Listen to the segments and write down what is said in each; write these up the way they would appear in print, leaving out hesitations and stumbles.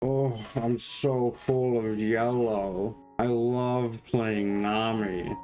Oh, I'm so full of yellow. I love playing Nami.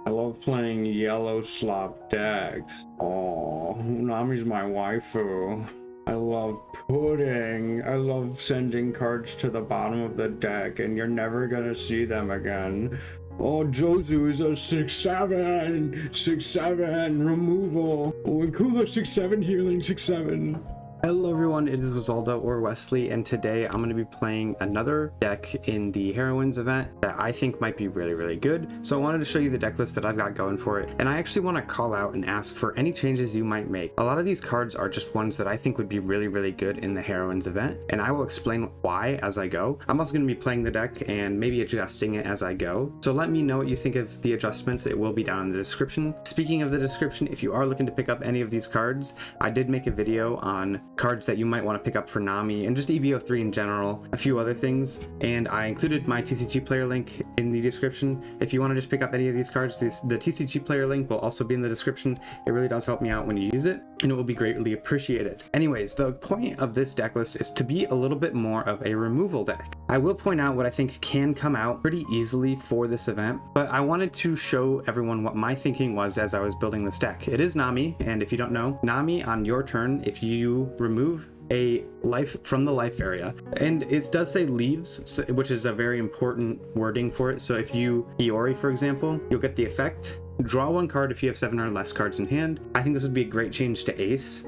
I love playing yellow slop decks. Oh, Nami's my waifu. I love pudding. I love sending cards to the bottom of the deck and you're never gonna see them again. Oh, Jozu is a 6/7, 6/7 removal. Oh, and Kula 6/7 healing 6/7. Hello everyone, it is Wazalda or Wesley, and today I'm going to be playing another deck in the Heroines event that I think might be really good. So I wanted to show you the deck list that I've got going for it, and I actually want to call out and ask for any changes you might make. A lot of these cards are just ones that I think would be really good in the Heroines event, and I will explain why as I go. I'm also going to be playing the deck and maybe adjusting it as I go. So let me know what you think of the adjustments. It will be down in the description. Speaking of the description, if you are looking to pick up any of these cards, I did make a video on cards that you might want to pick up for Nami and just EB03 in general, a few other things, and I included my TCG player link in the description. If you want to just pick up any of these cards, the TCG player link will also be in the description. It really does help me out when you use it, and it will be greatly appreciated. Anyways, the point of this deck list is to be a little bit more of a removal deck. I will point out what I think can come out pretty easily for this event, but I wanted to show everyone what my thinking was as I was building this deck. It is Nami, and if you don't know, Nami on your turn, if you remove a life from the life area, and it does say leaves, which is a very important wording for it. So if you Iori, for example, you'll get the effect, draw one card if you have 7 or less cards in hand. I think this would be a great change to Ace.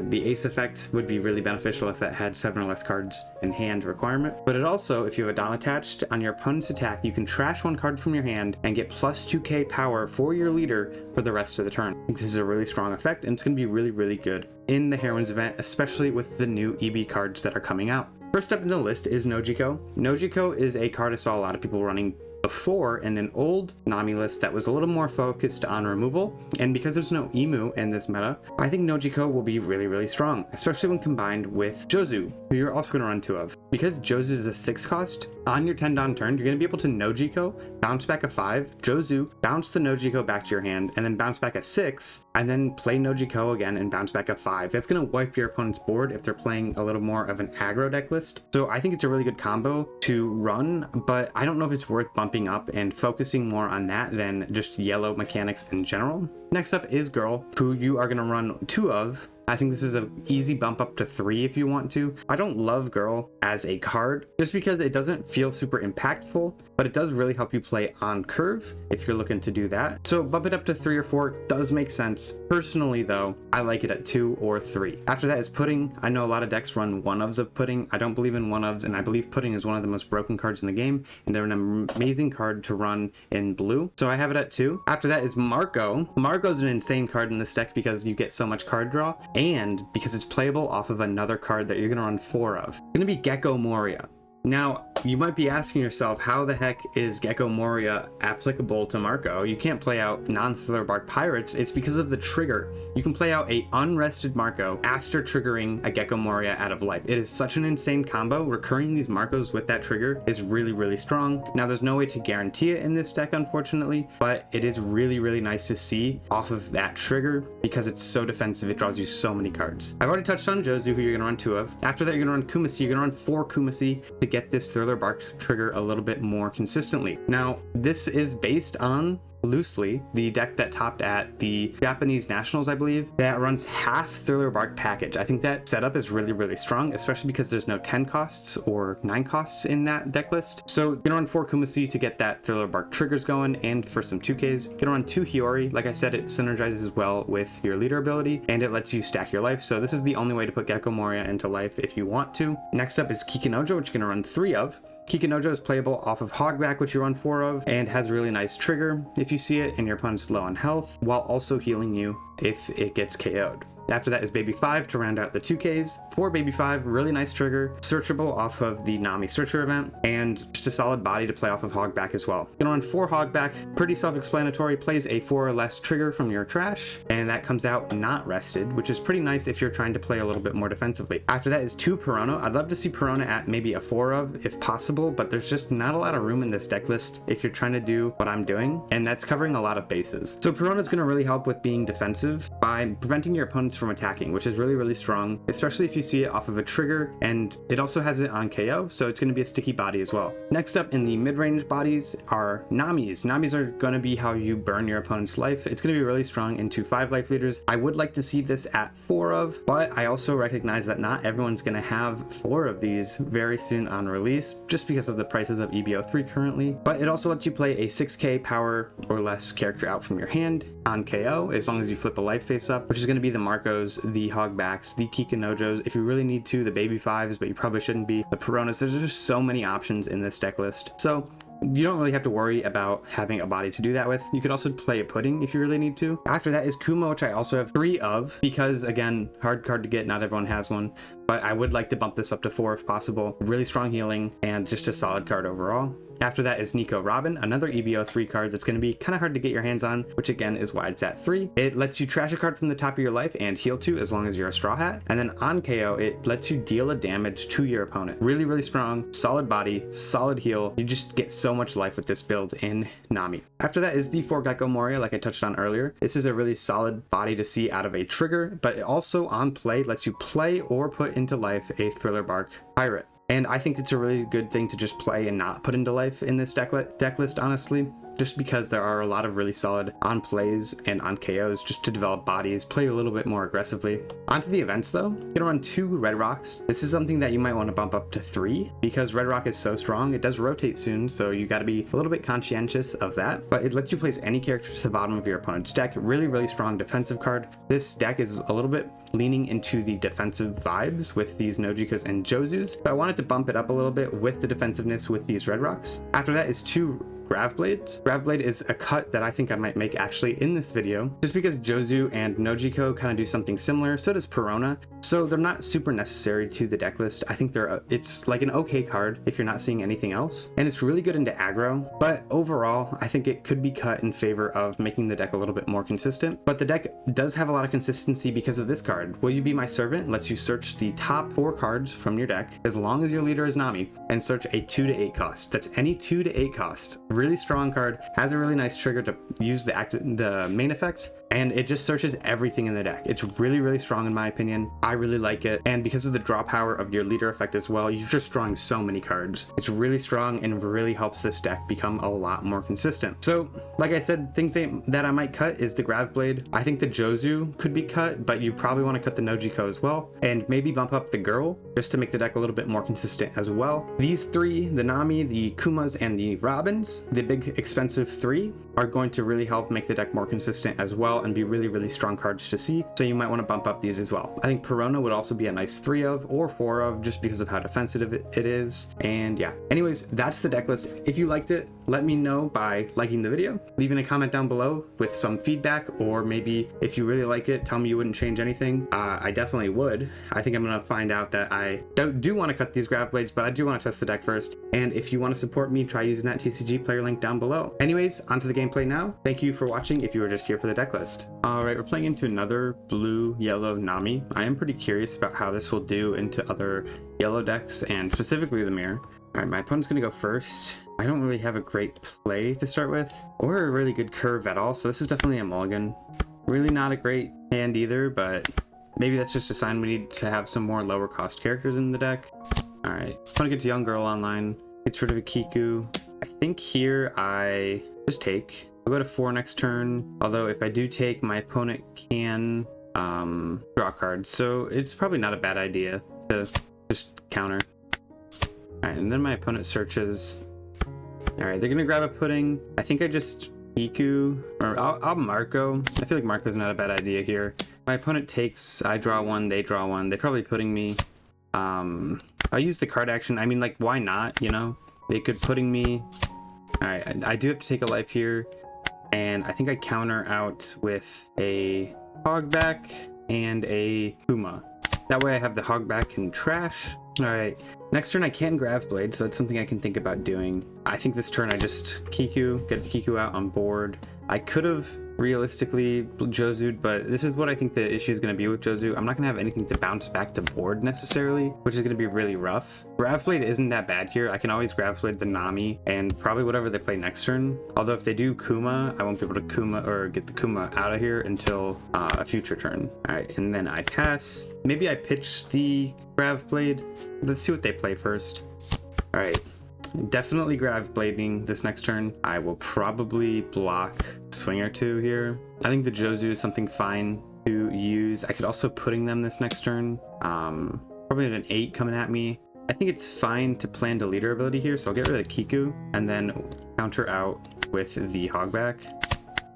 The Ace effect would be really beneficial if that had 7 or less cards in hand requirement. But it also, if you have a Dawn attached, on your opponent's attack, you can trash one card from your hand and get plus 2k power for your leader for the rest of the turn. I think this is a really strong effect, and it's going to be really good in the Heroines event, especially with the new EB cards that are coming out. First up in the list is Nojiko. Nojiko is a card I saw a lot of people running before in an old Nami list that was a little more focused on removal, and because there's no Emu in this meta, I think Nojiko will be really strong, especially when combined with Jozu, who you're also going to run 2 of. Because Jozu is a 6 cost, on your 10 Dawn turn, you're going to be able to Nojiko, bounce back a 5, Jozu, bounce the Nojiko back to your hand, and then bounce back a 6, and then play Nojiko again and bounce back a 5. That's going to wipe your opponent's board if they're playing a little more of an aggro deck list. So I think it's a really good combo to run, but I don't know if it's worth bumping up and focusing more on that than just yellow mechanics in general. Next up is Girl, who you are going to run 2 of. I think this is an easy bump up to 3 if you want to. I don't love Girl as a card just because it doesn't feel super impactful, but it does really help you play on curve if you're looking to do that. So bump it up to 3 or 4 does make sense. Personally though, I like it at 2 or 3. After that is Pudding. I know a lot of decks run 1-ofs of Pudding. I don't believe in 1-ofs, and I believe Pudding is one of the most broken cards in the game, and they're an amazing card to run in blue. So I have it at 2. After that is Marco. Marco's an insane card in this deck because you get so much card draw, and because it's playable off of another card that you're going to run 4 of. It's going to be Gecko Moria. Now, you might be asking yourself, how the heck is Gecko Moria applicable to Marco? You can't play out non-Thriller Bark Pirates. It's because of the trigger. You can play out a unrested Marco after triggering a Gecko Moria out of life. It is such an insane combo. Recurring these Marcos with that trigger is really strong. Now, there's no way to guarantee it in this deck, unfortunately, but it is really nice to see off of that trigger because it's so defensive. It draws you so many cards. I've already touched on Jozu, who you're going to run 2 of. After that, you're going to run Kumasi. You're going to run 4 Kumasi to get this Thriller Bark trigger a little bit more consistently. Now, this is based on loosely the deck that topped at the Japanese Nationals, I believe, that runs half Thriller Bark package. I think that setup is really strong, especially because there's no 10 costs or 9 costs in that deck list. So you're gonna run 4 Kumasi to get that Thriller Bark triggers going, and for some 2Ks, you're gonna run 2 Hiyori. Like I said, it synergizes well with your leader ability, and it lets you stack your life. So this is the only way to put Gecko Moria into life if you want to. Next up is Kikinojo, which you're gonna run 3 of. Kikinojo is playable off of Hogback, which you run 4 of, and has a really nice trigger if you see it and your opponent's low on health, while also healing you if it gets KO'd. After that is Baby 5 to round out the 2Ks. For Baby 5, really nice trigger, searchable off of the Nami Searcher event, and just a solid body to play off of Hogback as well. Gonna run 4 Hogback, pretty self-explanatory, plays a 4 or less trigger from your trash, and that comes out not rested, which is pretty nice if you're trying to play a little bit more defensively. After that is 2 Perona. I'd love to see Perona at maybe a 4 of, if possible, but there's just not a lot of room in this deck list if you're trying to do what I'm doing, and that's covering a lot of bases. So Perona's gonna really help with being defensive by preventing your opponent's resistance from attacking, which is really, really strong, especially if you see it off of a trigger, and it also has it on KO, so it's going to be a sticky body as well. Next up in the mid-range bodies are Namis. Namis are going to be how you burn your opponent's life. It's going to be really strong into 5 life leaders. I would like to see this at 4 of, but I also recognize that not everyone's going to have 4 of these very soon on release, just because of the prices of EB03 currently. But it also lets you play a 6k power or less character out from your hand on KO, as long as you flip a life face up, which is going to be the Marcos, the Hogbacks, the Kikanojos, if you really need to, the Baby 5s, but you probably shouldn't be, the Peronas. There's just so many options in this deck list. So you don't really have to worry about having a body to do that with. You could also play a pudding if you really need to. After that is Kuma, which I also have 3 of, because again, hard card to get, not everyone has one, but I would like to bump this up to 4 if possible. Really strong healing and just a solid card overall. After that is Nico Robin, another EB03 card that's going to be kind of hard to get your hands on, which again is why it's at 3. It lets you trash a card from the top of your life and heal 2 as long as you're a Straw Hat. And then on KO, it lets you deal a damage to your opponent. Really, really strong, solid body, solid heal. You just get so much life with this build in Nami. After that is the Forgecko Moria, like I touched on earlier. This is a really solid body to see out of a trigger, but it also on play lets you play or put into life a Thriller Bark Pirate. And I think it's a really good thing to just play and not put into life in this deck list, honestly, just because there are a lot of really solid on plays and on KOs just to develop bodies, play a little bit more aggressively. Onto the events though, you're gonna run 2 Red Rocks. This is something that you might want to bump up to 3 because Red Rock is so strong. It does rotate soon, so you got to be a little bit conscientious of that, but it lets you place any character to the bottom of your opponent's deck. Really, really strong defensive card. This deck is a little bit leaning into the defensive vibes with these Nojikos and Jozus, so I wanted to bump it up a little bit with the defensiveness with these Red Rocks. After that is 2 Gravblades. Gravblade is a cut that I think I might make actually in this video, just because Jozu and Nojiko kind of do something similar. So does Perona. So they're not super necessary to the deck list. I think it's like an okay card if you're not seeing anything else. And it's really good into aggro, but overall, I think it could be cut in favor of making the deck a little bit more consistent. But the deck does have a lot of consistency because of this card. Will You Be My Servant lets you search the top 4 cards from your deck, as long as your leader is Nami, and search a 2 to 8 cost. That's any 2 to 8 cost. Really strong card, has a really nice trigger to use the main effect, and it just searches everything in the deck. It's really, really strong in my opinion. I really like it, and because of the draw power of your leader effect as well, you're just drawing so many cards. It's really strong and really helps this deck become a lot more consistent. So like I said, things that I might cut is the Gravblade. I think the Jozu could be cut, but you probably want to cut the Nojiko as well, and maybe bump up the Girl just to make the deck a little bit more consistent as well. These 3, the Nami, the Kumas, and the Robins, the big expensive 3, are going to really help make the deck more consistent as well and be really, really strong cards to see. So you might want to bump up these as well. I think Perona would also be a nice 3 of or 4 of, just because of how defensive it is. And yeah, anyways, that's the deck list. If you liked it, let me know by liking the video, leaving a comment down below with some feedback, or maybe if you really like it, tell me you wouldn't change anything. I definitely would. I think I'm gonna find out that I do want to cut these Gravblades, but I do want to test the deck first. And if you want to support me, try using that TCG player link down below. Anyways, onto the gameplay now. Thank you for watching if you were just here for the deck list. Alright, we're playing into another blue-yellow Nami. I am pretty curious about how this will do into other yellow decks, and specifically the mirror. Alright, my opponent's gonna go first. I don't really have a great play to start with, or a really good curve at all, so this is definitely a mulligan. Really not a great hand either, but maybe that's just a sign we need to have some more lower cost characters in the deck. Alright, opponent gets Young Girl online, gets rid of a Kiku. I think here I just take. I'll go to 4 next turn, although if I do take, my opponent can draw cards, so it's probably not a bad idea to just counter. Alright, and then my opponent searches. Alright, they're gonna grab a pudding. I think I just Kiku, or I'll Marco. I feel like Marco's not a bad idea here. My opponent takes, I draw 1, they draw 1. They're probably putting me. I'll use the card action. I mean, like, why not, you know? They could pudding me. Alright, I do have to take a life here. And I think I counter out with a Hogback and a Kuma. That way I have the Hogback and trash. Alright, next turn I can Gravblade, so that's something I can think about doing. I think this turn I just Kiku, get the Kiku out on board. I could have realistically Jozu, but this is what I think the issue is going to be with Jozu. I'm not going to have anything to bounce back to board necessarily, which is going to be really rough. Graveblade isn't that bad here. I can always Graveblade the Nami and probably whatever they play next turn. Although if they do Kuma, I won't be able to Kuma or get the Kuma out of here until a future turn. All right, and then I pass. Maybe I pitch the Graveblade. Let's see what they play first. All right. Definitely Graveblading this next turn. I will probably block swing or two here. I think the Jozu is something fine to use. I could also putting them this next turn. Probably an 8 coming at me. I think it's fine to plan to leader ability here, so I'll get rid of the Kiku and then counter out with the Hogback.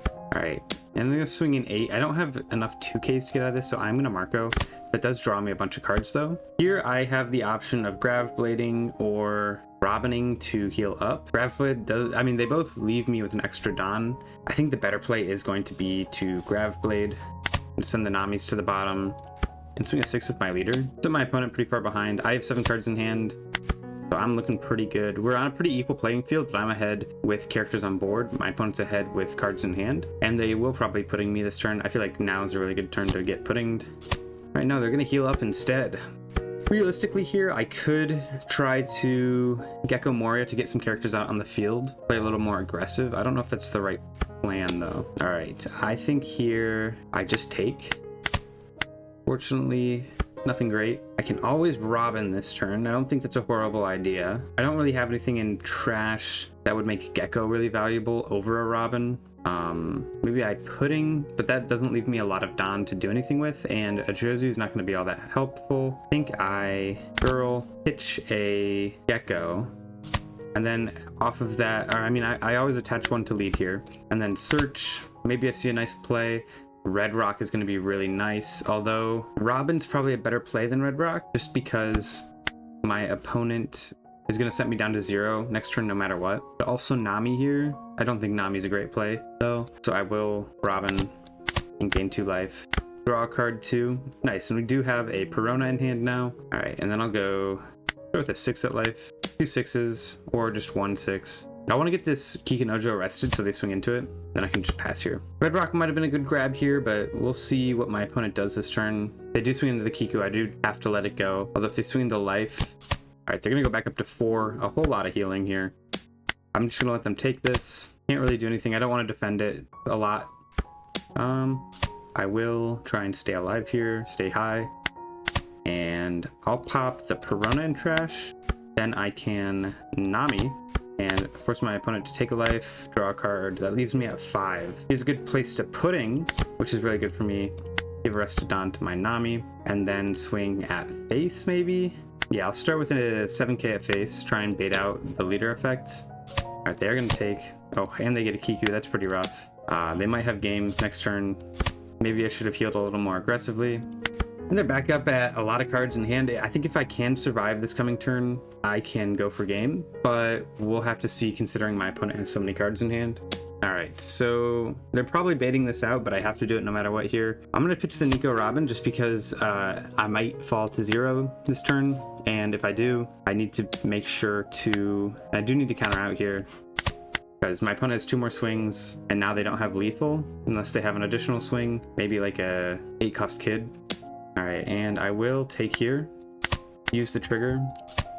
All right, and I'm gonna swing in 8. I don't have enough 2Ks to get out of this, so I'm gonna Marco. That does draw me a bunch of cards though. Here I have the option of Graveblading or Robining to heal up. Graveblade does, I mean, they both leave me with an extra Don. I think the better play is going to be to Graveblade and send the Namis to the bottom and swing a 6 with my leader. Set my opponent pretty far behind. I have 7 cards in hand, so I'm looking pretty good. We're on a pretty equal playing field, but I'm ahead with characters on board. My opponent's ahead with cards in hand, and they will probably putting me this turn. I feel like now is a really good turn to get puttinged. Right now, they're gonna heal up instead. Realistically here, I could try to Gecko Moria to get some characters out on the field, play a little more aggressive. I don't know if that's the right plan though. All right, I think here I just take. Fortunately, nothing great. I can always Robin this turn. I don't think that's a horrible idea. I don't really have anything in trash that would make Gecko really valuable over a Robin. Maybe I pudding, but that doesn't leave me a lot of Don to do anything with, and a Jozu is not going to be all that helpful. I think I pitch a Gecko, and then off of that, or I mean, I always attach one to lead here, and then search. Maybe I see a nice play. Red Rock is going to be really nice, although Robin's probably a better play than Red Rock, just because my opponent is going to set me down to 0 next turn no matter what. But also Nami here. I don't think Nami's a great play though, so I will Robin and gain 2 life. Draw a card 2. Nice, and we do have a Perona in hand now. All right, and then I'll go with a 6 at life, 2 6s, or just 1 6. I want to get this Kikinojo arrested so they swing into it. Then I can just pass here. Red Rock might have been a good grab here, but we'll see what my opponent does this turn. If they do swing into the Kiku, I do have to let it go. Although if they swing into life, all right, they're gonna go back up to 4. A whole lot of healing here. I'm just gonna let them take this. Can't really do anything. I don't want to defend it a lot. I will try and stay alive here, stay high. And I'll pop the Perona in trash. Then I can Nami and force my opponent to take a life, draw a card. That leaves me at 5. Here's a good place to pudding, which is really good for me. Give Arrestodon to my Nami, and then swing at face maybe? Yeah, I'll start with a 7k at face, try and bait out the leader effect. All right, they're gonna take, oh, and they get a Kiku, that's pretty rough. They might have game next turn. Maybe I should have healed a little more aggressively. And they're back up at a lot of cards in hand. I think if I can survive this coming turn, I can go for game, but we'll have to see considering my opponent has so many cards in hand. All right, so they're probably baiting this out, but I have to do it no matter what here. I'm gonna pitch the Nico Robin just because I might fall to 0 this turn. And if I do, I need to make sure to, I do need to counter out here because my opponent has 2 more swings and now they don't have lethal unless they have an additional swing, maybe like a 8-cost kid. All right, and I will take here, use the trigger,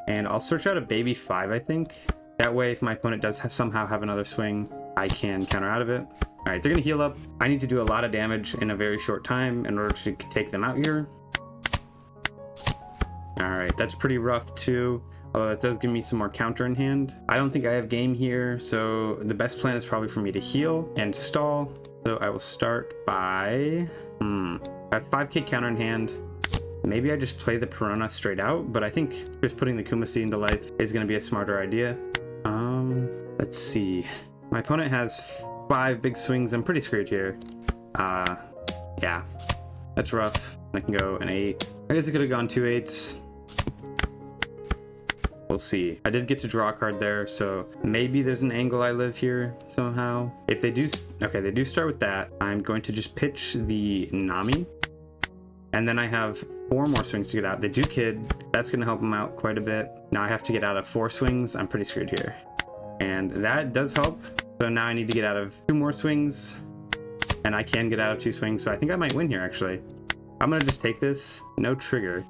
and I'll search out a baby 5, I think. That way, if my opponent does somehow have another swing, I can counter out of it. All right, they're gonna heal up. I need to do a lot of damage in a very short time in order to take them out here. All right, that's pretty rough too. Although it does give me some more counter in hand. I don't think I have game here, so the best plan is probably for me to heal and stall. So I will start by, I have 5k counter in hand. Maybe I just play the Perona straight out, but I think just putting the Kumasi into life is gonna be a smarter idea. Let's see. My opponent has 5 big swings. I'm pretty screwed here. Yeah, that's rough. I can go an 8. I guess I could have gone 2 8s. We'll see. I did get to draw a card there, so maybe there's an angle I live here somehow. If they do, okay, they do start with that. I'm going to just pitch the Nami, and then I have 4 more swings to get out. They do kid. That's going to help them out quite a bit. Now I have to get out of 4 swings. I'm pretty screwed here. And that does help. So now I need to get out of 2 more swings. and I can get out of 2 swings, so I think I might win here actually. I'm gonna just take this, no trigger.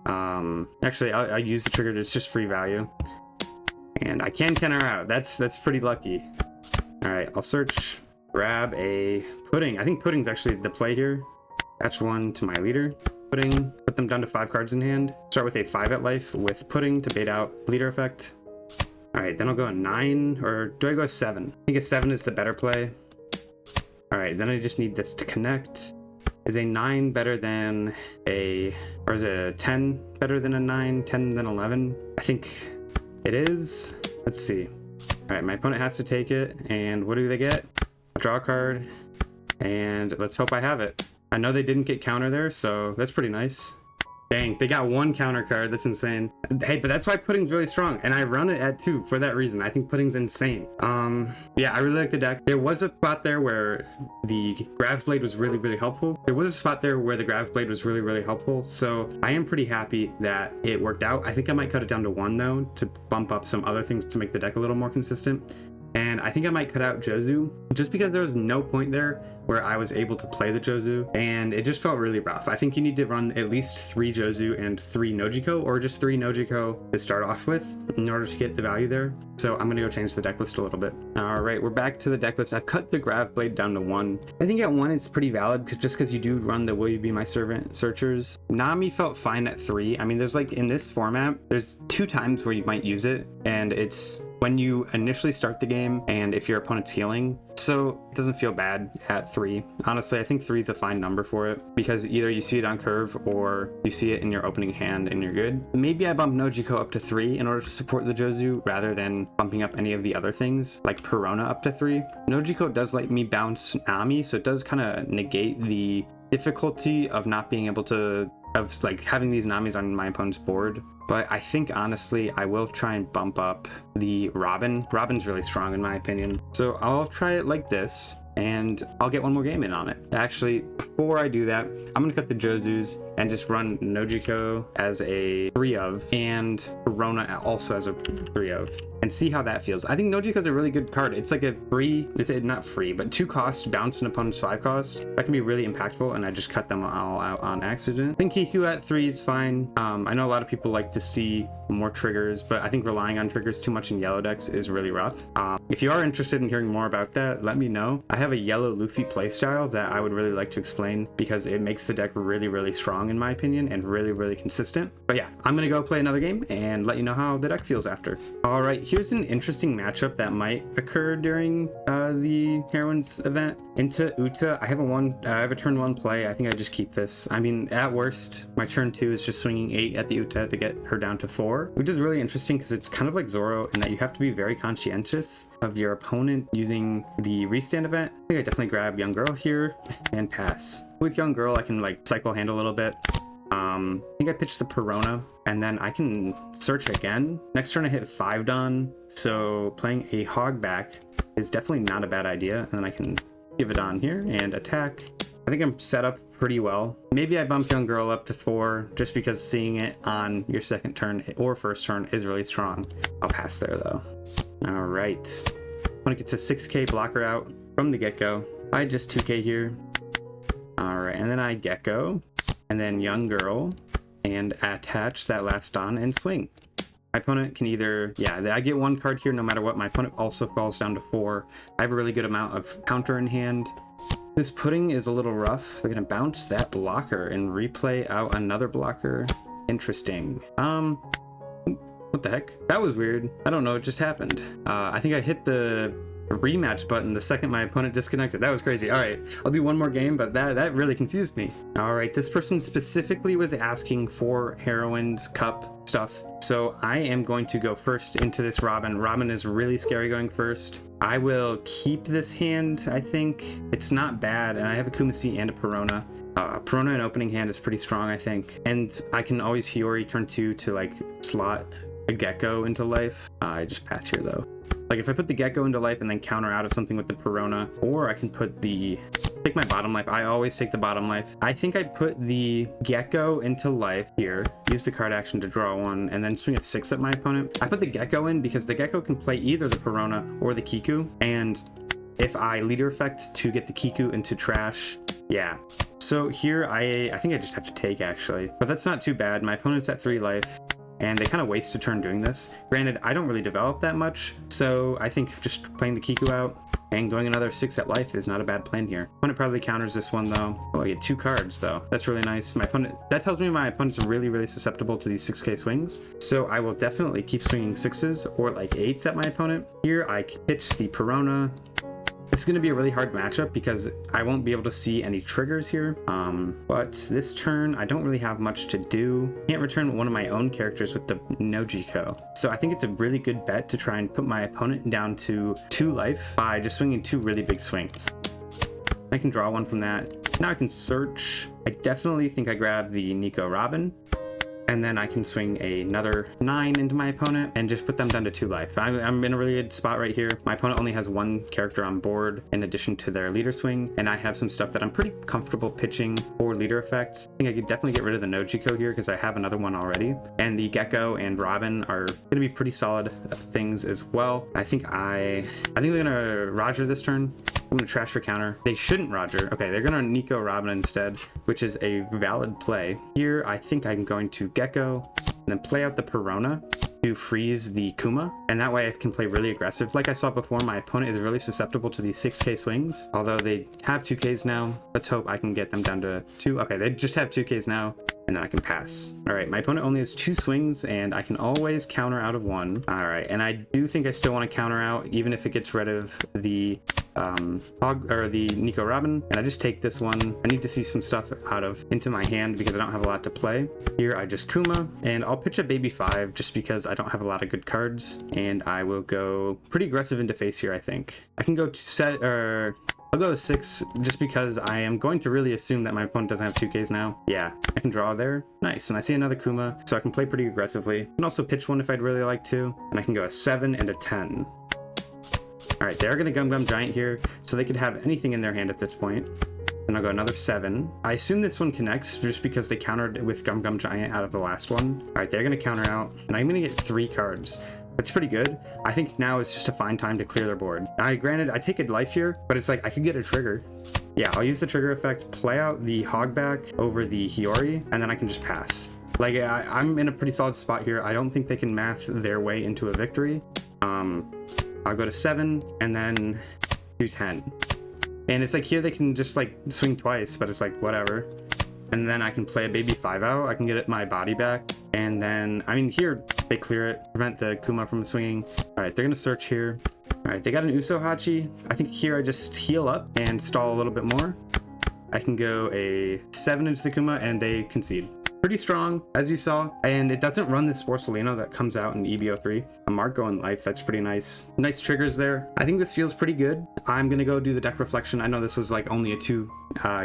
Actually, I'll use the trigger, it's just free value. And I can counter out, that's pretty lucky. All right, I'll search, grab a pudding. I think pudding's actually the play here. Attach 1 to my leader. Pudding, put them down to 5 cards in hand. Start with a 5 at life with pudding to bait out leader effect. All right, then I'll go a 9, or do I go a 7? I think a 7 is the better play. All right, then I just need this to connect. Is a 9 better than a, or is a 10 better than a 9, 10 than 11? I think it is. Let's see. All right, my opponent has to take it, and what do they get? A draw card, and let's hope I have it. I know they didn't get counter there, so that's pretty nice. Dang, they got 1 counter card. That's insane. Hey, but that's why pudding's really strong, and I run it at 2 for that reason. I think pudding's insane. Yeah, I really like the deck. There was a spot there where the Grav Blade was really, really helpful. So I am pretty happy that it worked out. I think I might cut it down to 1 though, to bump up some other things to make the deck a little more consistent. And I think I might cut out Jozu just because there was no point there where I was able to play the Jozu, and it just felt really rough. I think you need to run at least 3 Jozu and 3 Nojiko, or just 3 Nojiko to start off with in order to get the value there. So I'm gonna go change the deck list a little bit. All right, we're back to the deck list. I've cut the Grav Blade down to 1. I think at 1 it's pretty valid just because you do run the Will You Be My Servant searchers. Nami felt fine at 3. I mean, there's like in this format, there's 2 times where you might use it, and it's when you initially start the game and if your opponent's healing. So it doesn't feel bad at 3. Honestly, I think 3 is a fine number for it because either you see it on curve or you see it in your opening hand and you're good. Maybe I bump Nojiko up to 3 in order to support the Jozu rather than bumping up any of the other things like Perona up to 3. Nojiko does let me bounce Nami, so it does kind of negate the difficulty of not being able to, of like having these Namis on my opponent's board. But I think honestly I will try and bump up the Robin. Robin's really strong in my opinion, so I'll try it like this and I'll get 1 more game in on it. Actually, before I do that, I'm gonna cut the Jozus and just run Nojiko as a 3 of and Perona also as a 3 of and see how that feels. I think Nojiko's a really good card. It's like a free, it's not free, but 2 cost bounce an opponent's 5 cost. That can be really impactful, and I just cut them all out on accident. I think Kiku at 3 is fine. I know a lot of people like to see more triggers, but I think relying on triggers too much in yellow decks is really rough. If you are interested in hearing more about that, let me know. I have a yellow Luffy playstyle that I would really like to explain because it makes the deck really, really strong in my opinion and really, really consistent. But yeah, I'm gonna go play another game and let you know how the deck feels after. All right, here's an interesting matchup that might occur during the Heroines event. Into Uta, I have a turn 1 play. I think I just keep this. I mean, at worst, my turn 2 is just swinging 8 at the Uta to get her down to 4, which is really interesting because it's kind of like Zoro in that you have to be very conscientious of your opponent using the restand event. I think I definitely grab Young Girl here and pass. With Young Girl, I can like cycle hand a little bit. I think I pitched the Perona and then I can search again. Next turn I hit 5 Don, so playing a hog back is definitely not a bad idea. And then I can give it on here and attack. I think I'm set up pretty well. Maybe I bump Young Girl up to 4 just because seeing it on your second turn or first turn is really strong. I'll pass there though. All right. When it gets a 6k blocker out from the get-go, I just 2k here. All right, and then I Gecko, and then Young Girl, and attach that last Don and swing. My opponent can either, yeah, I get 1 card here no matter what. My opponent also falls down to 4. I have a really good amount of counter in hand. This pudding is a little rough. They're gonna bounce that blocker and replay out another blocker. Interesting. What the heck? That was weird. I don't know, it just happened. I think I hit the rematch button the second my opponent disconnected. That was crazy. All right, I'll do 1 more game, but that really confused me. All right, this person specifically was asking for Heroines Cup stuff, so I am going to go first into this Robin. Robin is really scary going first. I will keep this hand, I think. It's not bad, and I have a Kumasi and a Perona. Perona in opening hand is pretty strong, I think. And I can always Hiyori turn 2 to like slot a Gecko into life. I just pass here though. Like if I put the Gecko into life and then counter out of something with the Perona, or I can take my bottom life. I always take the bottom life. I think I put the Gecko into life here, use the card action to draw 1, and then swing at 6 at my opponent. I put the Gecko in because the Gecko can play either the Perona or the Kiku, and if I leader effect to get the Kiku into trash, Yeah. So here I think I just have to take actually, but that's not too bad. My opponent's at 3 life. And they kind of waste a turn doing this. Granted, I don't really develop that much, so I think just playing the Kiku out and going another 6 at life is not a bad plan here. Opponent probably counters this one though. Oh, I get 2 cards though. That's really nice. My opponent, that tells me my opponent's really, really susceptible to these 6k swings. So I will definitely keep swinging 6s or like 8s at my opponent. Here I pitch the Perona. It's going to be a really hard matchup because I won't be able to see any triggers here. But this turn, I don't really have much to do. Can't return one of my own characters with the Nojiko. So I think it's a really good bet to try and put my opponent down to 2 life by just swinging 2 really big swings. I can draw one from that. Now I can search. I definitely think I grab the Nico Robin. And then I can swing another 9 into my opponent and just put them down to 2 life. I'm in a really good spot right here. My opponent only has 1 character on board in addition to their leader swing, and I have some stuff that I'm pretty comfortable pitching for leader effects. I think I could definitely get rid of the Nojiko here because I have another one already. And the Gecko and Robin are going to be pretty solid things as well. I think they're going to Roger this turn. I'm going to trash for counter. They shouldn't Roger. Okay, they're going to Nico Robin instead, which is a valid play. Here, I think I'm going to Gecko and then play out the Perona to freeze the Kuma, and that way I can play really aggressive. Like I saw before, my opponent is really susceptible to these 6k swings, although they have 2ks now. Let's hope I can get them down to 2. Okay, they just have 2ks now, and then I can pass. All right, my opponent only has 2 swings, and I can always counter out of 1. All right, and I do think I still want to counter out, even if it gets rid of the the Nico Robin, and I just take this one. I need to see some stuff into my hand because I don't have a lot to play. Here I just Kuma, and I'll pitch a baby 5 just because I don't have a lot of good cards, and I will go pretty aggressive into face here. I think I can go to I'll go to 6 just because I am going to really assume that my opponent doesn't have 2ks now. Yeah, I can draw there. Nice, and I see another Kuma, so I can play pretty aggressively. I can also pitch one if I'd really like to, and I can go a 7 and a 10. All right, they're gonna Gum Gum Giant here, so they could have anything in their hand at this point. Then I'll go another 7. I assume this one connects just because they countered with Gum Gum Giant out of the last one. All right, they're gonna counter out, and I'm gonna get 3 cards. That's pretty good. I think now is just a fine time to clear their board. Granted, I take a life here, but it's like I could get a trigger. Yeah, I'll use the trigger effect, play out the Hogback over the Hiyori, and then I can just pass. Like, I'm in a pretty solid spot here. I don't think they can math their way into a victory. I'll go to 7 and then do 10. And it's like here they can just like swing twice, but it's like whatever. And then I can play a baby 5 out. I can get my body back. And then, I mean, here they clear it, prevent the Kuma from swinging. All right, they're going to search here. All right, they got an Uso Hachi. I think here I just heal up and stall a little bit more. I can go a 7 into the Kuma and they concede. Pretty strong, as you saw, and it doesn't run this Sporcelino that comes out in EB03. A Marco in life, that's pretty nice. Nice triggers there. I think this feels pretty good. I'm gonna go do the deck reflection. I know this was like only a 2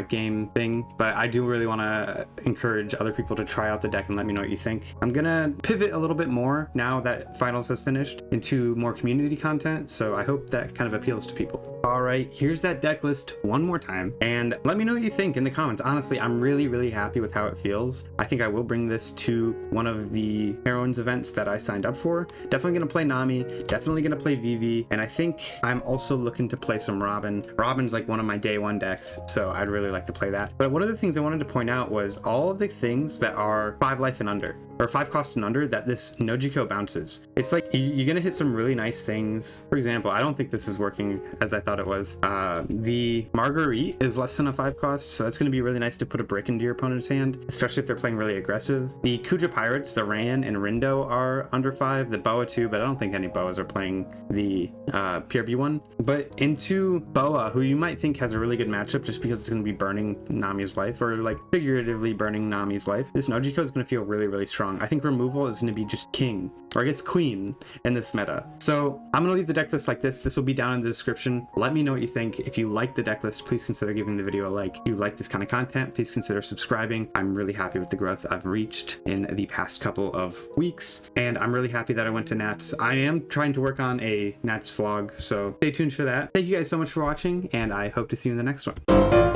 game thing, but I do really want to encourage other people to try out the deck and let me know what you think. I'm gonna pivot a little bit more now that finals has finished into more community content, so I hope that kind of appeals to people. All right, here's that deck list one more time, and let me know what you think in the comments. Honestly, I'm really happy with how it feels. I think I will bring this to one of the Heroines events that I signed up for. Definitely gonna play Nami, definitely gonna play Vivi, and I think I'm also looking to play some Robin. Robin's like one of my day 1 decks, so I'd really like to play that. But one of the things I wanted to point out was all of the things that are 5 life and under, or 5 cost and under, that this Nojiko bounces. It's like you're gonna hit some really nice things. For example, I don't think this is working as I thought it was. The Marguerite is less than a 5 cost, so that's gonna be really nice to put a brick into your opponent's hand, especially if they're playing really aggressive. The Kuja Pirates, the Ran and Rindo are under 5, the Boa too, but I don't think any Boas are playing the PRB one. But into Boa, who you might think has a really good matchup just because it's going to be burning Nami's life, or like figuratively burning Nami's life, this Nojiko is going to feel really strong. I think removal is going to be just king, or I guess queen, in this meta. So I'm going to leave the deck list like this. This will be down in the description. Let me know what you think. If you like the deck list, please consider giving the video a like. If you like this kind of content, please consider subscribing. I'm really happy with the growth I've reached in the past couple of weeks, and I'm really happy that I went to Nats. I am trying to work on a Nats vlog, so stay tuned for that. Thank you guys so much for watching, and I hope to see you in the next one.